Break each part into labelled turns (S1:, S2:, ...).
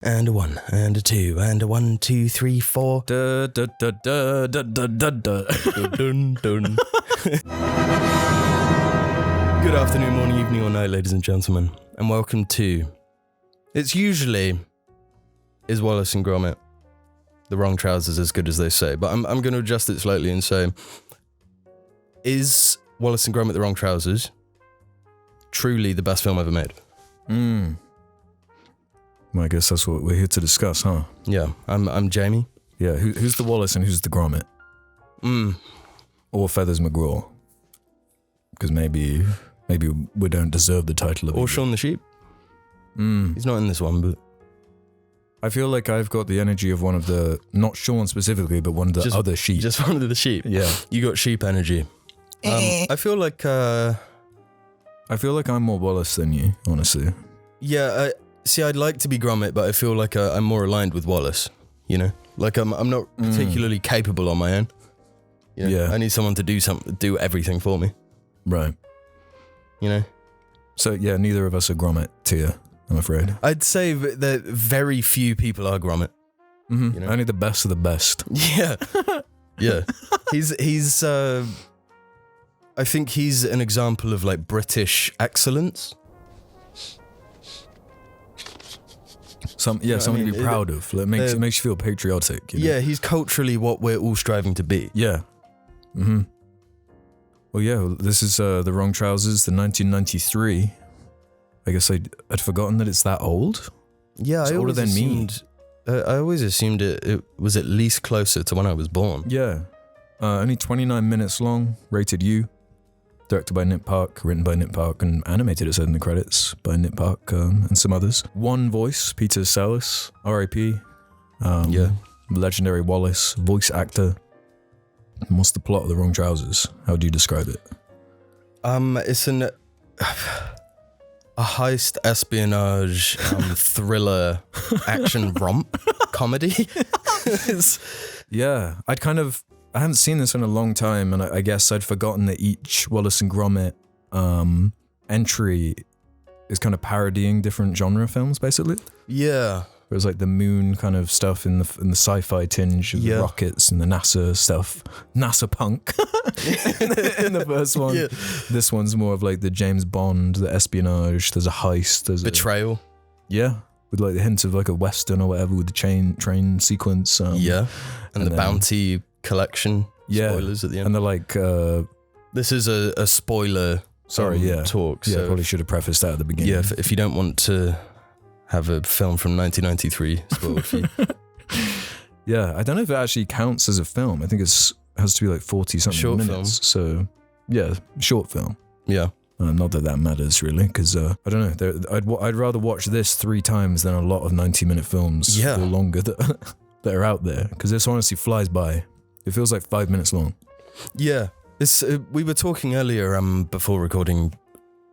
S1: And a 1, and a 2, and a 1, 2, 3, 4.
S2: Da, da, da, da, da, da, da, da.
S1: Dun, dun. Good afternoon, morning, evening, or night, ladies and gentlemen, and welcome to... It's usually... Is Wallace and Gromit the wrong trousers as good as they say? But I'm going to adjust it slightly and say... Is Wallace and Gromit the wrong trousers truly the best film ever made?
S2: Well, I guess that's what we're here to discuss, huh?
S1: Yeah, I'm Jamie.
S2: Yeah, who's the Wallace and who's the Gromit? Or Feathers McGraw? Because maybe we don't deserve the title of
S1: Or
S2: it.
S1: Shaun the Sheep. He's not in this one, but...
S2: I feel like I've got the energy of one of the, not Shaun specifically, but one of the other sheep.
S1: Just one of the sheep.
S2: Yeah.
S1: You got sheep energy. I feel like...
S2: I feel like I'm more Wallace than you, honestly.
S1: Yeah, see, I'd like to be Gromit, but I feel like I'm more aligned with Wallace, you know? Like, I'm not particularly capable on my own. You know?
S2: Yeah.
S1: I need someone to do everything for me,
S2: Right.
S1: you know?
S2: So, yeah, neither of us are Gromit tier, I'm afraid.
S1: I'd say that very few people are Gromit.
S2: Mm-hmm.
S1: You know?
S2: Only the best of the best.
S1: Yeah. Yeah. He's I think he's an example of, like, British excellence.
S2: Something to be proud of. Like, it makes you feel patriotic. You know?
S1: Yeah, he's culturally what we're all striving to be.
S2: Yeah. Mm-hmm. Well, yeah, this is The Wrong Trousers, the 1993. I guess I'd forgotten that it's that old.
S1: Yeah,
S2: It's older than me.
S1: I always assumed it was at least closer to when I was born.
S2: Yeah. Only 29 minutes long, rated U. Directed by Nick Park, written by Nick Park, and animated, it said in the credits, by Nick Park and some others. One voice, Peter Sallis, R.I.P.
S1: Yeah.
S2: Legendary Wallace, voice actor. And what's the plot of The Wrong Trousers? How do you describe it?
S1: It's a heist, espionage, thriller, action romp comedy.
S2: Yeah, I haven't seen this in a long time, and I guess I'd forgotten that each Wallace and Gromit entry is kind of parodying different genre films, basically.
S1: Yeah.
S2: There's like the moon kind of stuff in the sci-fi tinge, of the rockets and the NASA stuff, NASA punk in the first one. Yeah. This one's more of like the James Bond, the espionage. There's a heist. There's
S1: betrayal.
S2: With like the hint of like a western or whatever with the train sequence.
S1: And the bounty collection. Spoilers at the end.
S2: And they're like,
S1: this is a spoiler. Talk.
S2: Yeah,
S1: so
S2: probably should have prefaced that at the beginning.
S1: Yeah, if you don't want to have a film from 1993 spoiled for you.
S2: Yeah, I don't know if it actually counts as a film. I think it has to be like 40-something minutes. Film. So, yeah, short film.
S1: Yeah.
S2: Not that matters really, because I don't know. I'd rather watch this 3 times than a lot of 90-minute films or longer that are out there, because this honestly flies by. It feels like 5 minutes long.
S1: Yeah, we were talking earlier before recording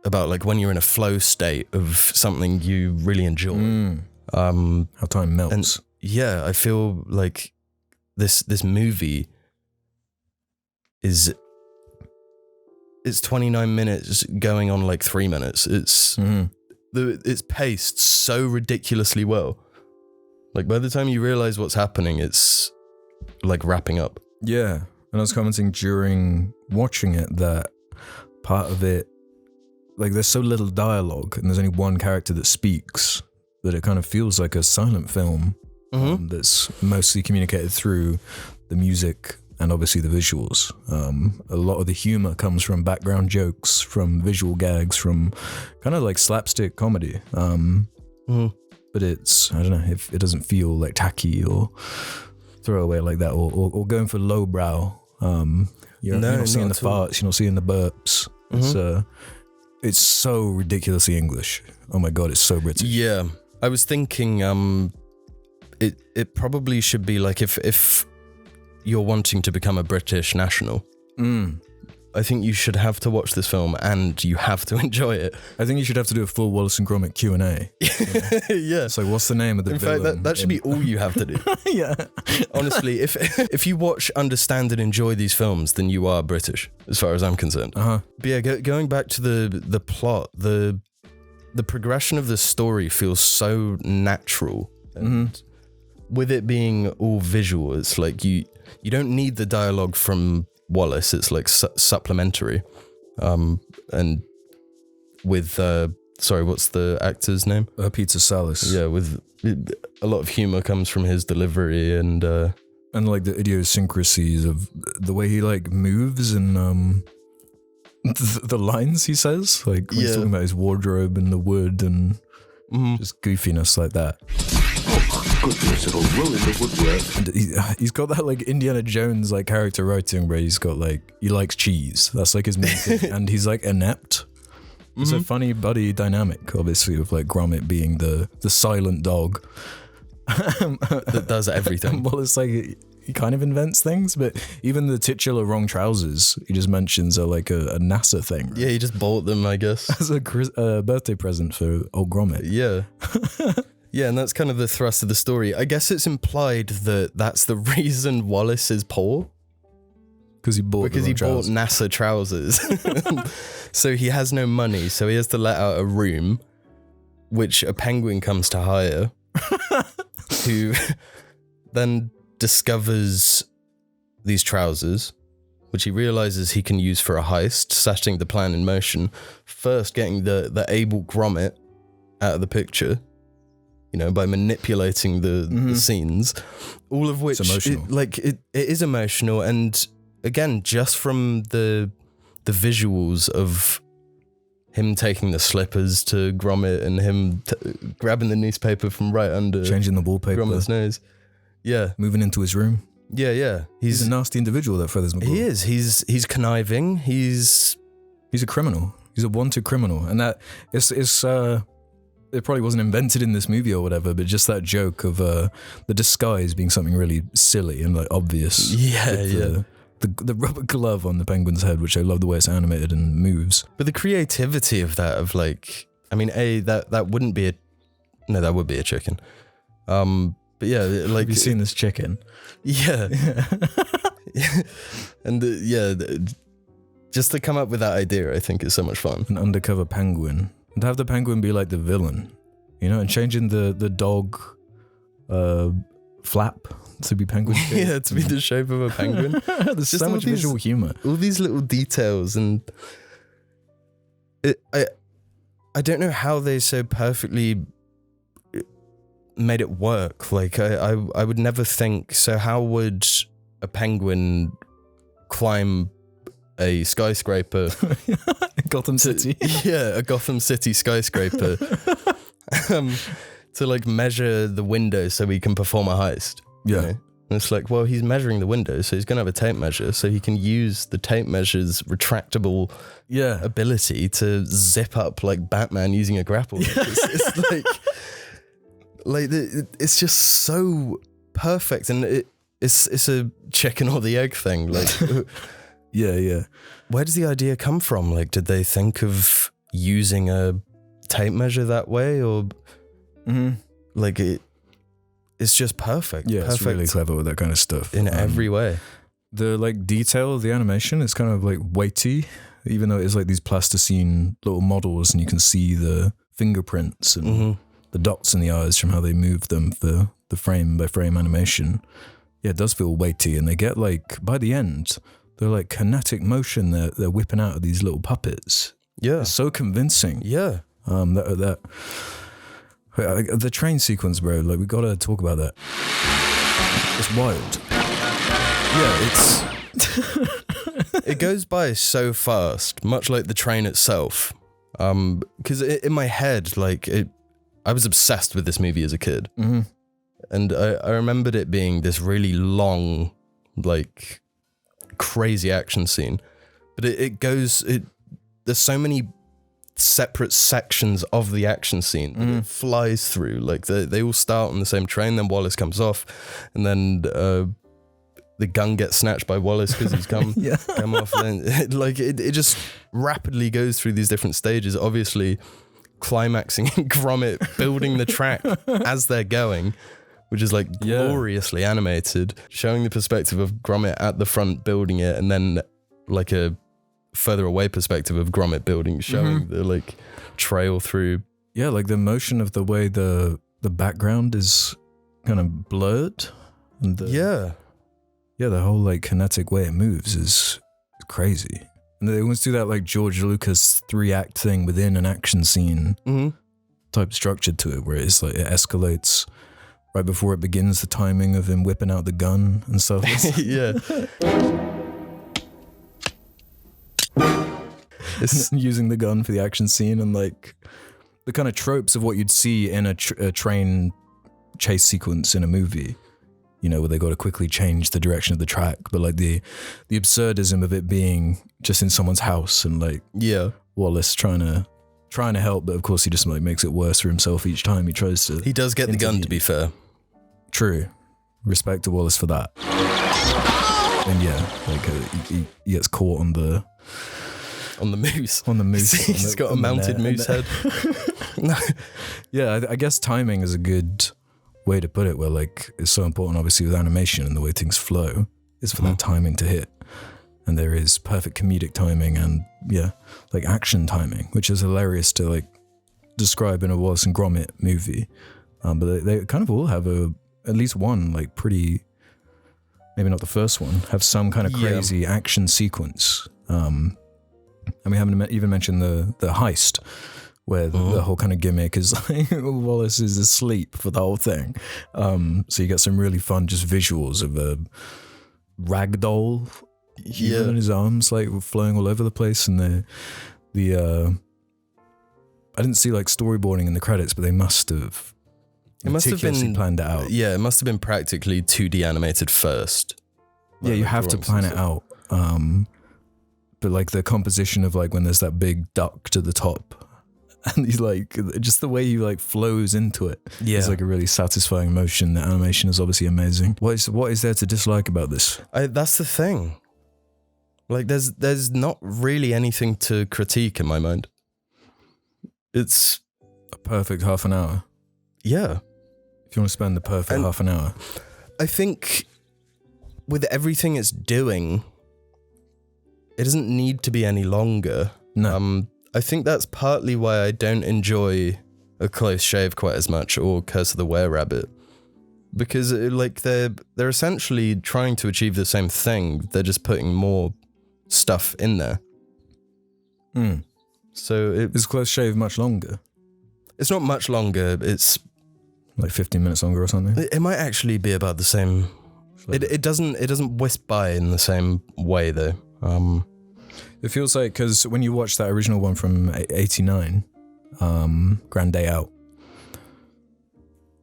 S1: about like when you're in a flow state of something you really enjoy.
S2: How time melts.
S1: And yeah, I feel like this movie it's 29 minutes going on like 3 minutes. It's paced so ridiculously well. Like by the time you realize what's happening, it's like wrapping up.
S2: Yeah, and I was commenting during watching it that part of it, like there's so little dialogue and there's only one character that speaks that it kind of feels like a silent film that's mostly communicated through the music and obviously the visuals. A lot of the humor comes from background jokes, from visual gags, from kind of like slapstick comedy. But it's, I don't know, if it doesn't feel like tacky or throwaway like that, or going for lowbrow. You're not seeing the farts, you're not seeing the burps. It's so ridiculously English. Oh my god, it's so British.
S1: Yeah, I was thinking it probably should be like if you're wanting to become a British national, I think you should have to watch this film and you have to enjoy it.
S2: I think you should have to do a full Wallace and Gromit Q&A.
S1: Yeah.
S2: So what's the name of the villain?
S1: In fact, that should be all you have to do.
S2: Yeah.
S1: Honestly, if you watch, understand and enjoy these films, then you are British, as far as I'm concerned. But yeah, going back to the plot, the progression of the story feels so natural And with it being all visual, it's like you don't need the dialogue from Wallace. It's like supplementary. And with sorry, what's the actor's name?
S2: Peter Sallis.
S1: Yeah, with a lot of humor comes from his delivery and
S2: like the idiosyncrasies of the way he like moves and the lines he says, like when he's talking about his wardrobe and the wood and just goofiness like that.
S3: Oh, goodness, it'll ruin the woodwork.
S2: And he's got that like Indiana Jones like character writing where he's got like, he likes cheese. That's like his main thing. And he's like inept. It's a funny buddy dynamic, obviously, of like Gromit being the silent dog
S1: that does everything.
S2: Well, it's like he kind of invents things, but even the titular wrong trousers he just mentions are like a NASA thing. Right?
S1: Yeah, he just bought them, I guess,
S2: as a birthday present for old Gromit.
S1: Yeah. Yeah, and that's kind of the thrust of the story. I guess it's implied that that's the reason Wallace is poor. Because he bought NASA trousers. So he has no money, so he has to let out a room, which a penguin comes to hire, who then discovers these trousers, which he realizes he can use for a heist, setting the plan in motion. First, getting the able Gromit out of the picture, you know, by manipulating the scenes, all of which, it is emotional, and again, just from the visuals of him taking the slippers to Gromit and him grabbing the newspaper from right under,
S2: changing the wallpaper,
S1: Gromit's nose. Yeah,
S2: moving into his room.
S1: Yeah.
S2: He's a nasty individual, that Feathers McGraw.
S1: He is. He's conniving. He's
S2: a criminal. He's a wanted criminal, and that it's it probably wasn't invented in this movie or whatever, but just that joke of the disguise being something really silly and like obvious.
S1: Yeah.
S2: The rubber glove on the penguin's head, which I love the way it's animated and moves.
S1: But the creativity of that, of like, I mean, that wouldn't be that would be a chicken. But yeah, like,
S2: have you seen this chicken?
S1: Yeah. And just to come up with that idea, I think is so much fun.
S2: An undercover penguin, and to have the penguin be like the villain, you know, and changing the dog flap to be penguin shape.
S1: Yeah, to be the shape of a penguin.
S2: There's just so much visual humor.
S1: All these little details, and I don't know how they so perfectly made it work. Like I would never think. So how would a penguin climb a skyscraper?
S2: Gotham City.
S1: Yeah, a Gotham City skyscraper. To like measure the window so he can perform a heist.
S2: Yeah.
S1: You know? And it's like, well, he's measuring the window, so he's going to have a tape measure, so he can use the tape measure's retractable ability to zip up like Batman using a grapple. It's like it's just so perfect, and it's a chicken or the egg thing. Like,
S2: yeah.
S1: Where does the idea come from? Like, did they think of using a tape measure that way, or like it's just perfect.
S2: Yeah,
S1: perfect.
S2: It's really clever with that kind of stuff
S1: in every way.
S2: The like detail of the animation is kind of like weighty, even though it's like these plasticine little models, and you can see the fingerprints and the dots in the eyes from how they move them for the frame by frame animation. Yeah, it does feel weighty, and they get like by the end, they're like kinetic motion. They're whipping out of these little puppets.
S1: Yeah,
S2: it's so convincing.
S1: Yeah,
S2: the train sequence, bro, like we gotta talk about that. It's wild.
S1: Yeah, it goes by so fast, much like the train itself. Because in my head, like I was obsessed with this movie as a kid, and I remembered it being this really long, like crazy action scene. But there's so many separate sections of the action scene that it flies through. Like they all start on the same train, then Wallace comes off, and then the gun gets snatched by Wallace because he's come off. And then it just rapidly goes through these different stages, obviously climaxing in Gromit building the track as they're going, which is like gloriously animated, showing the perspective of Gromit at the front building it, and then like a further away perspective of Gromit building, showing the like trail through.
S2: Yeah, like the motion of the way the background is kind of blurred. And
S1: Yeah.
S2: the whole like kinetic way it moves is crazy. And they always do that like George Lucas 3-act thing within an action scene type structure to it, where it's like it escalates right before it begins, the timing of him whipping out the gun and stuff.
S1: Yeah.
S2: It's using the gun for the action scene, and like the kind of tropes of what you'd see in a train chase sequence in a movie, you know, where they got to quickly change the direction of the track, but like the absurdism of it being just in someone's house, and like Wallace trying to help, but of course he just like makes it worse for himself each time he tries to.
S1: He does get the gun, to be fair.
S2: True. Respect to Wallace for that. And yeah, like he gets caught on the
S1: moose.
S2: On the moose.
S1: He's got a mounted moose head.
S2: Yeah, I guess timing is a good way to put it, where like it's so important obviously with animation and the way things flow is for that timing to hit. And there is perfect comedic timing and like action timing, which is hilarious to like describe in a Wallace and Gromit movie. But they kind of all have at least one like pretty, maybe not the first one, have some kind of crazy action sequence. And we haven't even mentioned the heist, where the whole kind of gimmick is like Wallace is asleep for the whole thing. So you get some really fun just visuals of a ragdoll in his arms, like flowing all over the place. And I didn't see like storyboarding in the credits, but they must have meticulously planned it out.
S1: Yeah, it must have been practically 2D animated first.
S2: Yeah, you have to plan it out. But like the composition of like when there's that big duck to the top, and he's like just the way he like flows into it. Yeah, it's like a really satisfying motion. The animation is obviously amazing. What is there to dislike about this?
S1: That's the thing. Like there's not really anything to critique in my mind. It's
S2: a perfect half an hour.
S1: Yeah.
S2: If you want to spend the perfect half an hour.
S1: I think with everything it's doing, it doesn't need to be any longer.
S2: No.
S1: I think that's partly why I don't enjoy A Close Shave quite as much, or Curse of the Were-Rabbit. Because they're essentially trying to achieve the same thing. They're just putting more stuff in there. So
S2: is Close Shave much longer?
S1: It's not much longer. It's
S2: like 15 minutes longer or something.
S1: It might actually be about the same. It doesn't whisk by in the same way though.
S2: It feels like, because when you watch that original one from 89, Grand Day Out,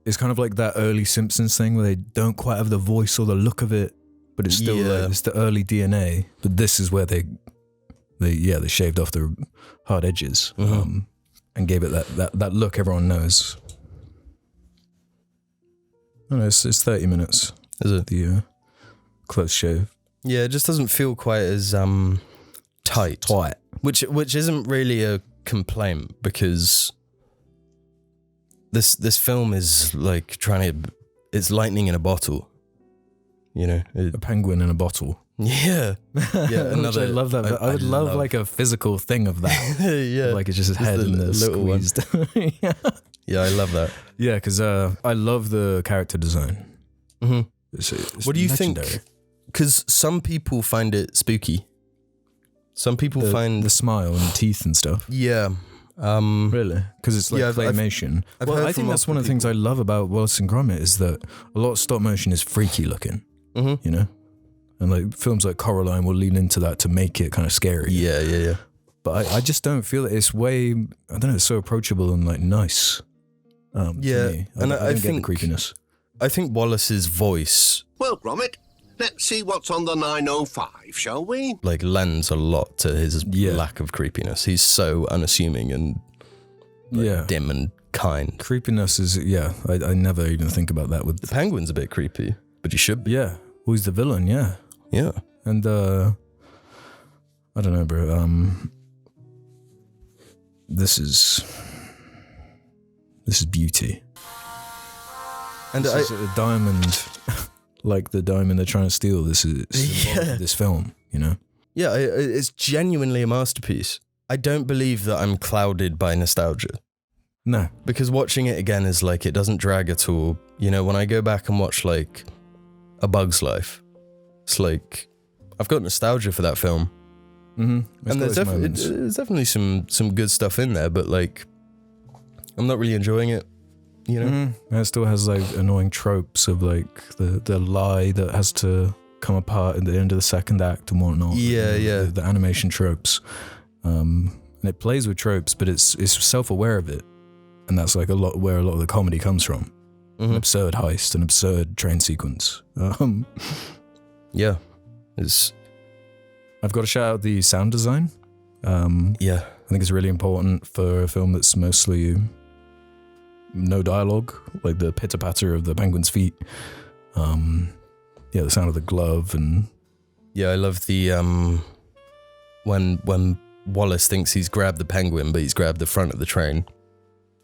S2: it's kind of like that early Simpsons thing where they don't quite have the voice or the look of it, but it's still like, it's the early DNA. But this is where they shaved off the hard edges and gave it that look everyone knows. I don't know, it's 30 minutes.
S1: Is it?
S2: The Close Shave.
S1: Yeah, it just doesn't feel quite as tight. Which isn't really a complaint, because this film is like it's lightning in a bottle. You know,
S2: a penguin in a bottle.
S1: Yeah.
S2: Another. I love that. I would love like a physical thing of that.
S1: Yeah,
S2: like it's just his head in the
S1: little
S2: squeezed.
S1: Yeah, I love that.
S2: Yeah, because I love the character design.
S1: Mm-hmm.
S2: It's
S1: what do you
S2: legendary.
S1: think? Because some people find it spooky. Some people find
S2: the smile and the teeth and stuff.
S1: Yeah.
S2: Really? Because it's like claymation. I think that's one of the things I love about Wallace and Gromit, is that a lot of stop motion is freaky looking. You know, and like films like Coraline will lean into that to make it kind of scary.
S1: Yeah.
S2: But I just don't feel it. It's way, I don't know, it's so approachable and like nice. To me.
S1: And
S2: I don't get the creepiness.
S1: I think Wallace's voice,
S3: Well, Gromit, let's see what's on the 905, shall we?
S1: like, lends a lot to his lack of creepiness. He's so unassuming and dim and kind.
S2: Creepiness is, I never even think about that with
S1: The penguin's a bit creepy, but he should be.
S2: Yeah. Who's the villain? Yeah.
S1: Yeah.
S2: And I don't know, bro. This is beauty.
S1: And
S2: this is a diamond, like the diamond they're trying to steal. This is this film, you know?
S1: Yeah, it's genuinely a masterpiece. I don't believe that I'm clouded by nostalgia.
S2: No.
S1: Because watching it again is like, it doesn't drag at all. You know, when I go back and watch like A Bug's Life, it's like, I've got nostalgia for that film.
S2: Mm-hmm.
S1: And there's definitely some good stuff in there, but like, I'm not really enjoying it, you know?
S2: Mm-hmm. It still has like annoying tropes of like the lie that has to come apart at the end of the second act and whatnot.
S1: Yeah.
S2: The animation tropes. And it plays with tropes, but it's self-aware of it. And that's like where a lot of the comedy comes from. An absurd heist, an absurd train sequence.
S1: Yeah.
S2: I've got to shout out the sound design.
S1: Yeah.
S2: I think it's really important for a film that's mostly no dialogue, like the pitter-patter of the penguin's feet. The sound of the glove and...
S1: Yeah, I love the, when Wallace thinks he's grabbed the penguin, but he's grabbed the front of the train.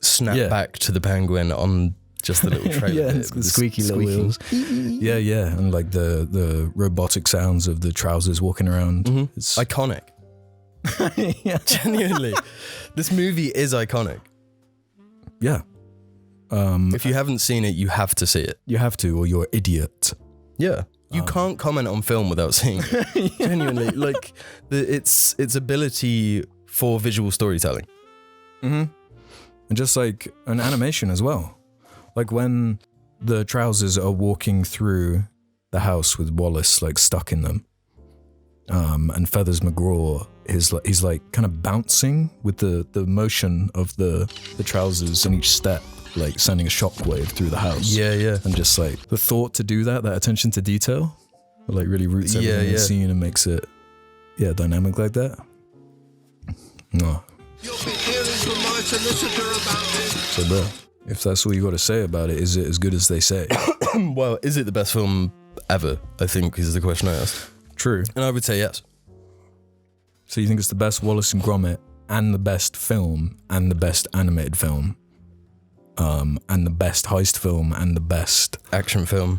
S1: Snap back to the penguin on just the little trailer.
S2: Yeah, it's the squeaky little wheels. Yeah, and like the robotic sounds of the trousers walking around. It's
S1: iconic.
S2: Yeah.
S1: Genuinely. This movie is iconic.
S2: Yeah.
S1: If you haven't seen it, you have to see it.
S2: You have to, or you're an idiot.
S1: Yeah. You can't comment on film without seeing it. Genuinely. Like, its ability for visual storytelling.
S2: And just like an animation as well. Like when the trousers are walking through the house with Wallace like stuck in them. And Feathers McGraw he's like kind of bouncing with the motion of the trousers in each step, like sending a shockwave through the house.
S1: Yeah.
S2: And just like the thought to do that attention to detail, like really roots everything in the scene and makes it, dynamic like that. No.
S3: You'll be hearing from my solicitor about it.
S2: So, bro, if that's all you got to say about it, is it as good as they say?
S1: Well, is it the best film ever? I think is the question I asked.
S2: True.
S1: And I would say yes.
S2: So you think it's the best Wallace and Gromit and the best film and the best animated film, and the best heist film and the best
S1: action film.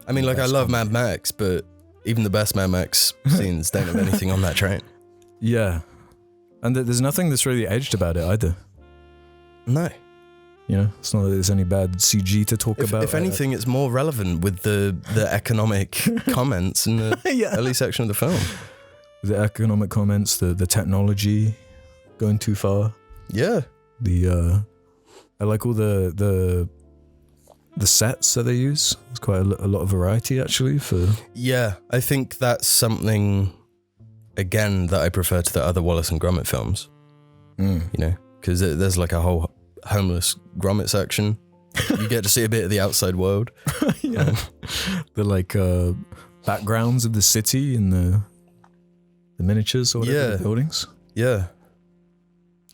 S2: I
S1: mean, like, I love Mad Max, but even the best Mad Max scenes don't have anything on that train.
S2: Yeah. And there's nothing that's really edged about it either.
S1: No.
S2: You know, it's not that there's any bad CG to talk about.
S1: If anything, it's more relevant with the economic comments in the early section of the film.
S2: The economic comments, the technology going too far.
S1: Yeah.
S2: I like all the sets that they use. There's quite a lot of variety actually for...
S1: Yeah, I think that's something, again, that I prefer to the other Wallace and Gromit films. You know, because there's like a whole homeless Gromit section. You get to see a bit of the outside world.
S2: Yeah. The like backgrounds of the city and the miniatures or whatever, the buildings.
S1: Yeah.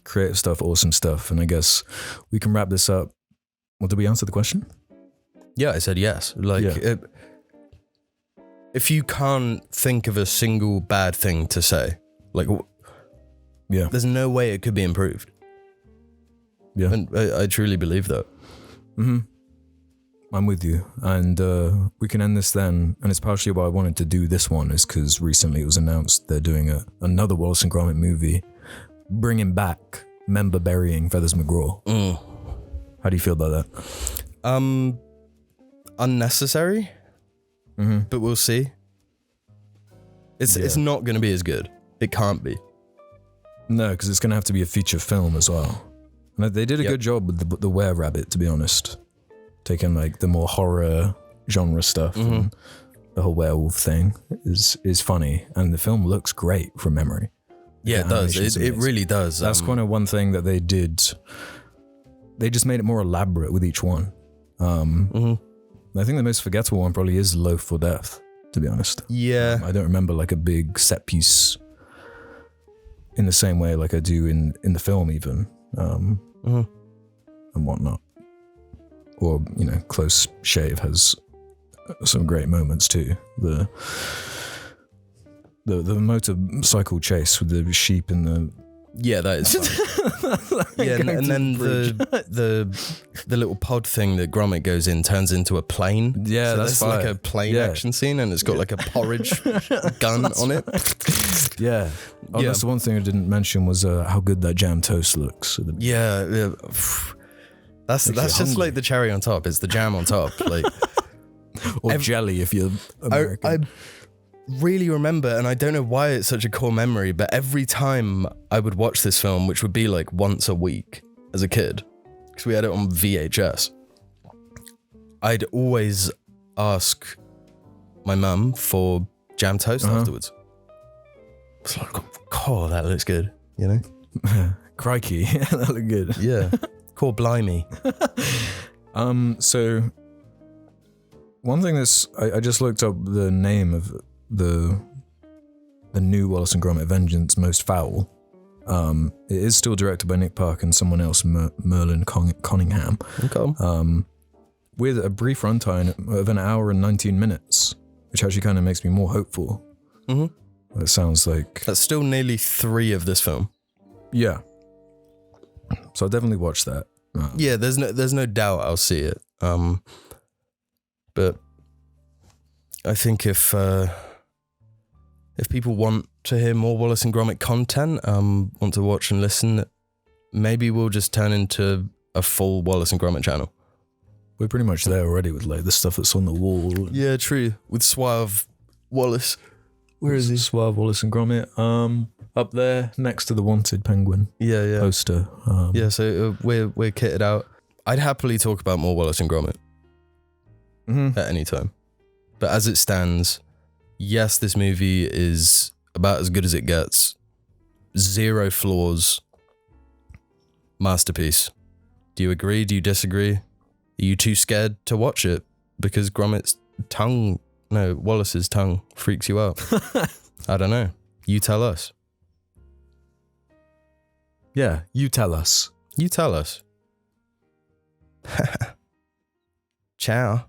S2: Creative stuff, awesome stuff. And I guess we can wrap this up. Well, did we answer the question?
S1: Yeah, I said yes. Like, if you can't think of a single bad thing to say, like, there's no way it could be improved. Yeah. And I truly believe that.
S2: I'm with you. And we can end this then. And it's partially why I wanted to do this one, is because recently it was announced they're doing another Wallace and Gromit movie, bringing back member burying Feathers McGraw. How do you feel about that?
S1: Unnecessary, but we'll see. It's not going to be as good. It can't be.
S2: No, because it's going to have to be a feature film as well. And they did a good job with the Were-Rabbit, to be honest. Taking like the more horror genre stuff and the whole werewolf thing is funny, and the film looks great from memory.
S1: Yeah, it does. It really does.
S2: That's kind of one thing that they did. They just made it more elaborate with each one. I think the most forgettable one probably is Loaf for Death, to be honest.
S1: Yeah.
S2: I don't remember like a big set piece in the same way like I do in the film even, and whatnot. Or, you know, Close Shave has some great moments too. The motorcycle chase with the sheep and the...
S1: Yeah, that is fun. Yeah, and then the little pod thing that Gromit goes in turns into a plane.
S2: Yeah,
S1: so
S2: that's
S1: like a plane action scene, and it's got like a porridge gun on it.
S2: Yeah. Oh,
S1: Yeah.
S2: that's the one thing I didn't mention was how good that jam toast looks.
S1: Yeah. That's
S2: you
S1: just
S2: hungry.
S1: like the cherry on top. It's the jam on top. Like,
S2: Or jelly if you're American.
S1: I really remember, and I don't know why it's such a core memory, but every time I would watch this film, which would be like once a week as a kid, because we had it on VHS, I'd always ask my mum for jam toast afterwards. It's like, oh, that looks good, you know?
S2: Crikey, that looked good.
S1: Yeah. Core blimey.
S2: So one thing that's I just looked up the name of the new Wallace and Gromit, Vengeance Most Foul. It is still directed by Nick Park and someone else, Merlin Conningham.
S1: Okay.
S2: With a brief runtime of an hour and 19 minutes, which actually kind of makes me more hopeful.
S1: Mm-hmm.
S2: It sounds like...
S1: That's still nearly 3 of this film.
S2: Yeah. So I'll definitely watch that.
S1: Yeah, there's no doubt I'll see it. But I think if people want to hear more Wallace and Gromit content, want to watch and listen, maybe we'll just turn into a full Wallace and Gromit channel.
S2: We're pretty much there already with like the stuff that's on the wall.
S1: Yeah, true. With Suave Wallace. Where is he?
S2: Suave Wallace and Gromit. Up there next to the Wanted Penguin
S1: Yeah.
S2: poster.
S1: Yeah, so we're kitted out. I'd happily talk about more Wallace and Gromit at any time. But as it stands, yes, this movie is about as good as it gets. 0 flaws. Masterpiece. Do you agree? Do you disagree? Are you too scared to watch it because Wallace's tongue freaks you out? I don't know. You tell us.
S2: Yeah, you tell us.
S1: You tell us. Ciao.